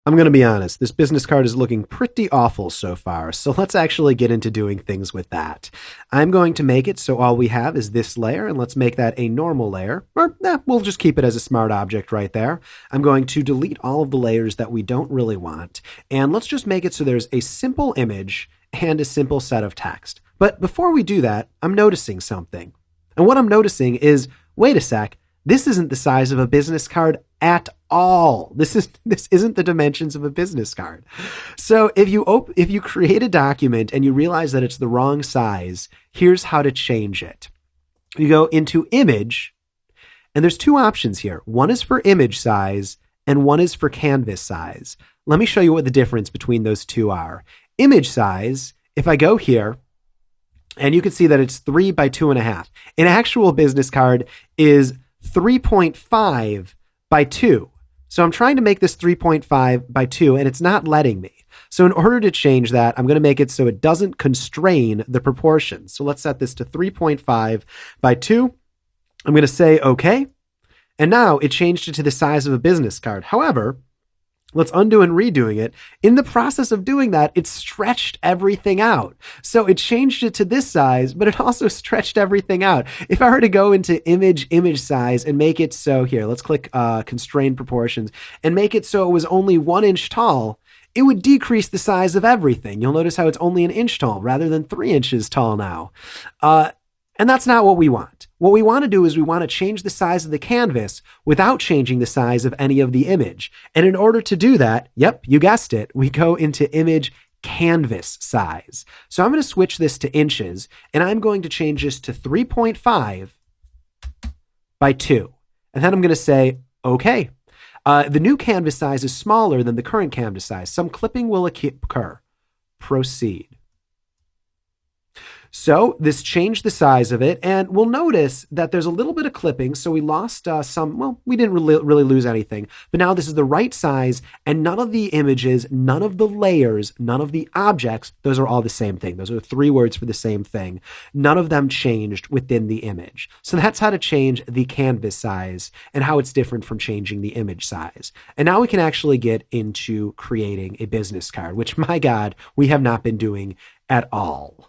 I'm going to be honest, this business card is looking pretty awful so far, so let's actually get into doing things with that. I'm going to make it so all we have is this layer, and let's make that a normal layer, or we'll just keep it as a smart object right there. I'm going to delete all of the layers that we don't really want, and let's just make it so there's a simple image and a simple set of text. But before we do that, I'm noticing something. And what I'm noticing is, wait a sec, this isn't the size of a business card at all. This isn't the dimensions of a business card. So if you create a document and you realize that it's the wrong size, here's how to change it. You go into image, and there's two options here. One is for image size and one is for canvas size. Let me show you what the difference between those two are. Image size, if I go here, and you can see that it's 3 by 2.5. An actual business card is 3.5 by 2. So I'm trying to make this 3.5 by 2, and it's not letting me. So in order to change that, I'm going to make it so it doesn't constrain the proportions. So let's set this to 3.5 by 2. I'm going to say OK. And now it changed it to the size of a business card. However, let's undo and redoing it. In the process of doing that, it stretched everything out. So it changed it to this size, but it also stretched everything out. If I were to go into image size and make it so here, let's click constrain proportions and make it so it was only 1 inch tall, it would decrease the size of everything. You'll notice how it's only 1 inch tall rather than 3 inches tall now. And that's not what we want. What we want to do is we want to change the size of the canvas without changing the size of any of the image. And in order to do that, yep, you guessed it, we go into image canvas size. So I'm going to switch this to inches, and I'm going to change this to 3.5 by 2. And then I'm going to say, okay. The new canvas size is smaller than the current canvas size. Some clipping will occur. Proceed. So this changed the size of it, and we'll notice that there's a little bit of clipping, so we lost some, well, we didn't really lose anything, but now this is the right size, and none of the images, none of the layers, none of the objects, those are all the same thing. Those are 3 words for the same thing. None of them changed within the image. So that's how to change the canvas size and how it's different from changing the image size. And now we can actually get into creating a business card, which, my God, we have not been doing at all.